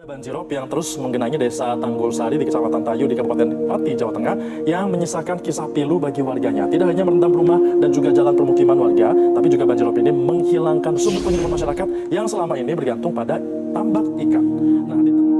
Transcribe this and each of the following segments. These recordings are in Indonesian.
Banjirop yang terus menggenangi desa Tanggul Sari di Kecamatan Tayu di Kabupaten Pati, Jawa Tengah yang menyisakan kisah pilu bagi warganya. Tidak hanya merendam rumah dan juga jalan permukiman warga, tapi juga banjirop ini menghilangkan sumber penghidupan masyarakat yang selama ini bergantung pada tambak ikan. Nah, di tengah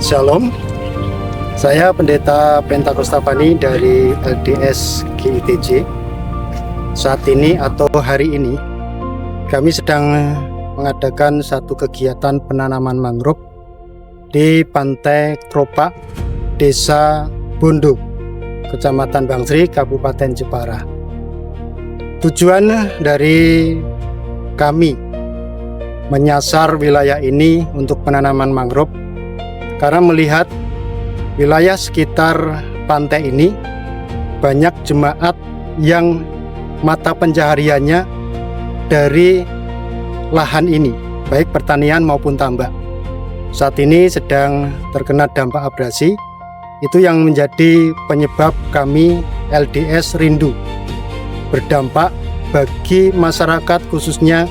Shalom, saya Pendeta Pentakosta Fani dari LDS GITJ. Saat ini atau hari ini kami sedang mengadakan satu kegiatan penanaman mangrove di Pantai Kropak, Desa Bondo, Kecamatan Bangsri, Kabupaten Jepara. Tujuan dari kami menyasar wilayah ini untuk penanaman mangrove karena melihat wilayah sekitar pantai ini banyak jemaat yang mata pencahariannya dari lahan ini, baik pertanian maupun tambak. Saat ini sedang terkena dampak abrasi, itu yang menjadi penyebab kami LDS rindu berdampak bagi masyarakat, khususnya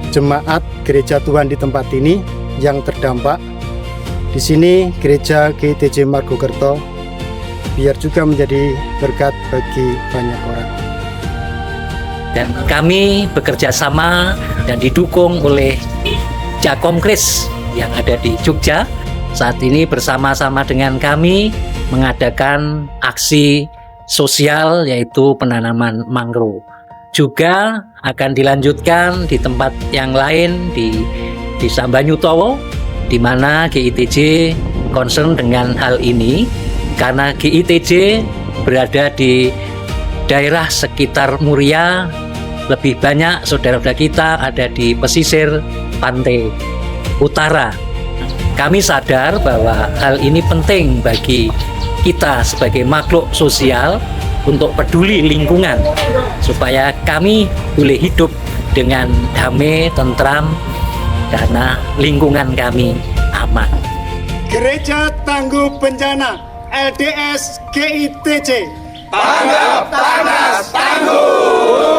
jemaat gereja Tuhan di tempat ini yang terdampak. Di sini gereja GITJ Margokerto biar juga menjadi berkat bagi banyak orang. Dan kami bekerja sama dan didukung oleh Jakomkris yang ada di Jogja. Saat ini bersama-sama dengan kami mengadakan aksi sosial yaitu penanaman mangrove. Juga akan dilanjutkan di tempat yang lain di Desa Banyutowo, di mana GITJ concern dengan hal ini karena GITJ berada di daerah sekitar Muria. Lebih banyak saudara-saudara kita ada di pesisir pantai utara. Kami sadar bahwa hal ini penting bagi kita sebagai makhluk sosial untuk peduli lingkungan supaya kami boleh hidup dengan damai, tentram, karena lingkungan kami aman. Gereja Tangguh Bencana LDS GITJ Tanggap Panas Tangguh.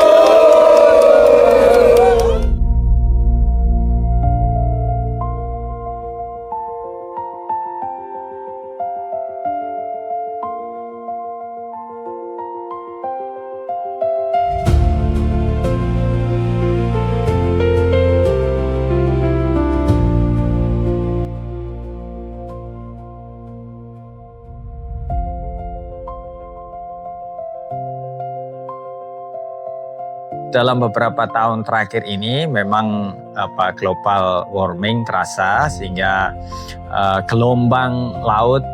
Dalam beberapa tahun terakhir ini memang global warming terasa sehingga gelombang laut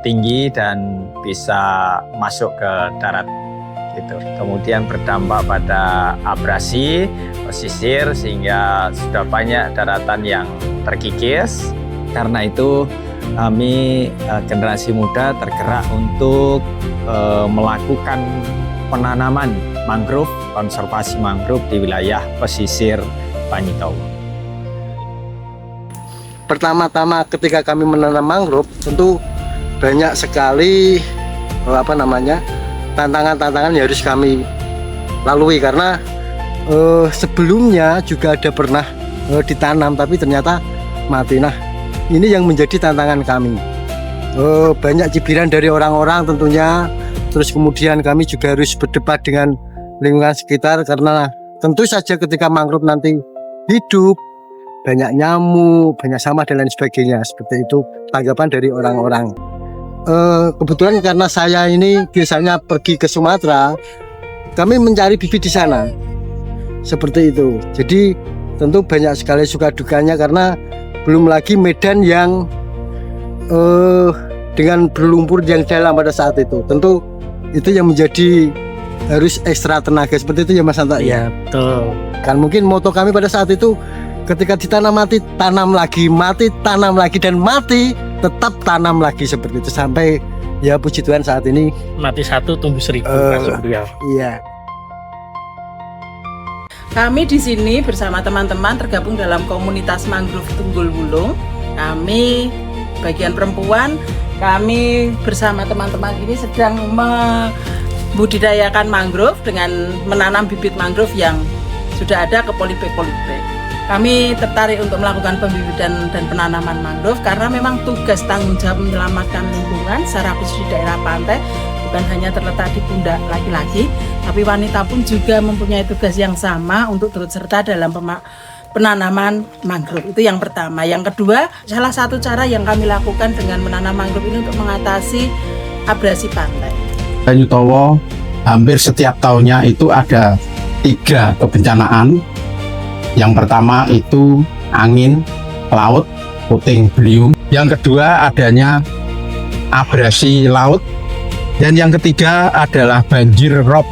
tinggi dan bisa masuk ke darat gitu. Kemudian berdampak pada abrasi pesisir sehingga sudah banyak daratan yang terkikis. Karena itu kami generasi muda tergerak untuk melakukan penanaman mangrove, konservasi mangrove di wilayah pesisir Banyutowo. Pertama-tama ketika kami menanam mangrove, tentu banyak sekali tantangan-tantangan yang harus kami lalui karena sebelumnya juga ada pernah ditanam tapi ternyata mati. Nah, ini yang menjadi tantangan kami. Banyak cibiran dari orang-orang tentunya. Terus kemudian kami juga harus berdebat dengan lingkungan sekitar karena tentu saja ketika mangrove nanti hidup banyak nyamuk, banyak sampah dan lain sebagainya. Seperti itu tanggapan dari orang-orang. Kebetulan karena saya ini biasanya pergi ke Sumatera, kami mencari bibit di sana. Seperti itu. Jadi tentu banyak sekali suka dukanya karena belum lagi medan yang dengan berlumpur yang dalam pada saat itu. Tentu itu yang menjadi harus ekstra tenaga seperti itu ya Mas Santo. Iya, betul. Kan mungkin moto kami pada saat itu ketika ditanam mati, tanam lagi, mati, tanam lagi dan mati, tetap tanam lagi seperti itu sampai Ya puji Tuhan saat ini Mati 1 tumbuh 1000 Masuk beliau. iya. Kami di sini bersama teman-teman tergabung dalam komunitas mangrove Tunggul Wulung. Kami bagian perempuan, kami bersama teman-teman ini sedang membudidayakan mangrove dengan menanam bibit mangrove yang sudah ada ke polybag-polybag. Kami tertarik untuk melakukan pembibitan dan penanaman mangrove karena memang tugas tanggung jawab menyelamatkan lingkungan secara khusus di daerah pantai bukan hanya terletak di pundak laki-laki, tapi wanita pun juga mempunyai tugas yang sama untuk turut serta dalam penanaman mangrove. Itu yang pertama. Yang kedua, salah satu cara yang kami lakukan dengan menanam mangrove ini untuk mengatasi abrasi pantai. Banyu Towo hampir setiap tahunnya itu ada 3 kebencanaan. Yang pertama itu angin laut, puting beliung. Yang kedua adanya abrasi laut. Dan yang ketiga adalah banjir rob.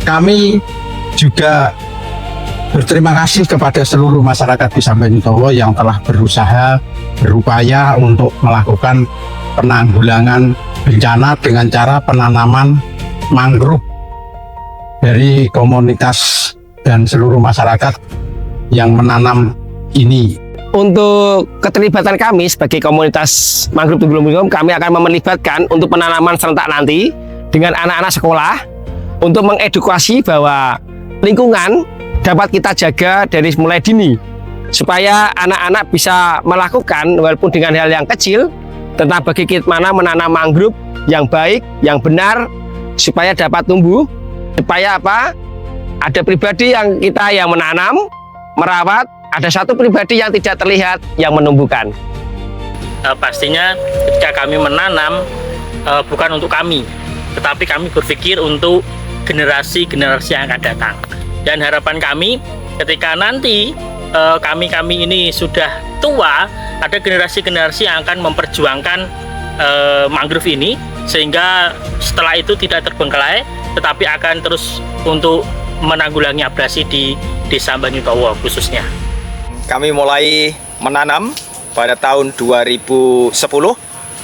Kami juga berterima kasih kepada seluruh masyarakat Desa Banyu Towo yang telah berupaya untuk melakukan penanggulangan bencana dengan cara penanaman mangrove dari komunitas dan seluruh masyarakat yang menanam ini. Untuk keterlibatan kami sebagai komunitas mangrove Tunggul Wulung, kami akan melibatkan untuk penanaman serentak nanti dengan anak-anak sekolah untuk mengedukasi bahwa lingkungan dapat kita jaga dari mulai dini supaya anak-anak bisa melakukan walaupun dengan hal yang kecil tentang bagaimana menanam mangrove yang baik, yang benar supaya dapat tumbuh, supaya apa? Ada pribadi yang kita yang menanam, merawat, ada satu pribadi yang tidak terlihat yang menumbuhkan. Pastinya ketika kami menanam bukan untuk kami, tetapi kami berpikir untuk generasi-generasi yang akan datang. Dan harapan kami ketika nanti kami ini sudah tua, ada generasi-generasi yang akan memperjuangkan mangrove ini sehingga setelah itu tidak terbengkalai, tetapi akan terus untuk menanggulangi abrasi di Desa Banyu Towo khususnya. Kami mulai menanam pada tahun 2010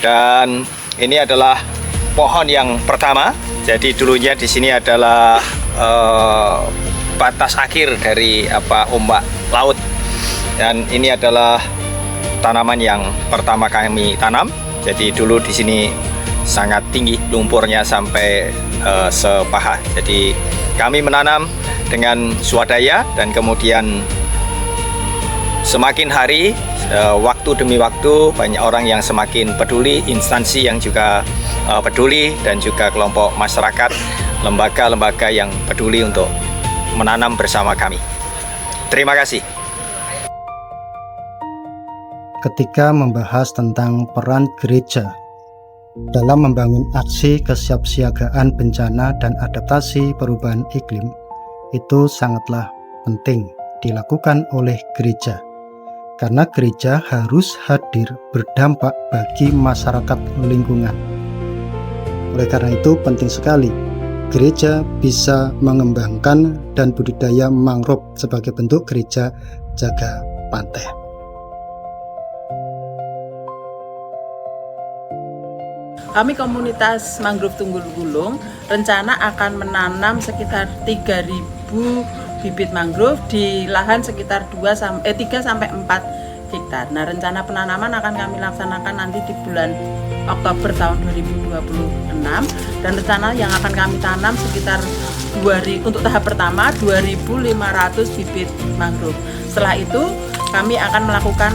dan ini adalah pohon yang pertama. Jadi dulunya di sini adalah batas akhir dari ombak laut dan ini adalah tanaman yang pertama kami tanam. Jadi dulu di sini sangat tinggi lumpurnya sampai sepaha. Jadi kami menanam dengan swadaya dan kemudian semakin hari, waktu demi waktu, banyak orang yang semakin peduli, instansi yang juga peduli, dan juga kelompok masyarakat, lembaga-lembaga yang peduli untuk menanam bersama kami. Terima kasih. Ketika membahas tentang peran gereja dalam membangun aksi kesiapsiagaan bencana dan adaptasi perubahan iklim, itu sangatlah penting dilakukan oleh gereja. Karena gereja harus hadir berdampak bagi masyarakat lingkungan. Oleh karena itu penting sekali gereja bisa mengembangkan dan budidaya mangrove sebagai bentuk gereja jaga pantai. Kami komunitas mangrove Tunggul Wulung rencana akan menanam sekitar 3.000 bibit mangrove di lahan sekitar 3 sampai 4 hektar. Nah, rencana penanaman akan kami laksanakan nanti di bulan Oktober tahun 2026 dan rencana yang akan kami tanam sekitar untuk tahap pertama 2.500 bibit mangrove. Setelah itu kami akan melakukan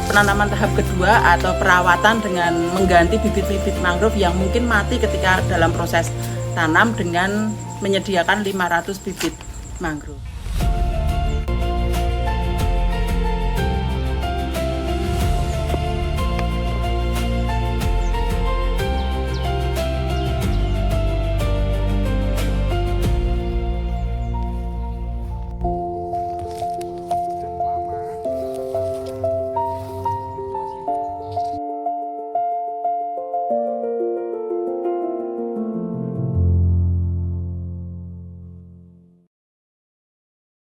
penanaman tahap kedua atau perawatan dengan mengganti bibit-bibit mangrove yang mungkin mati ketika dalam proses tanam dengan menyediakan 500 bibit mangrove.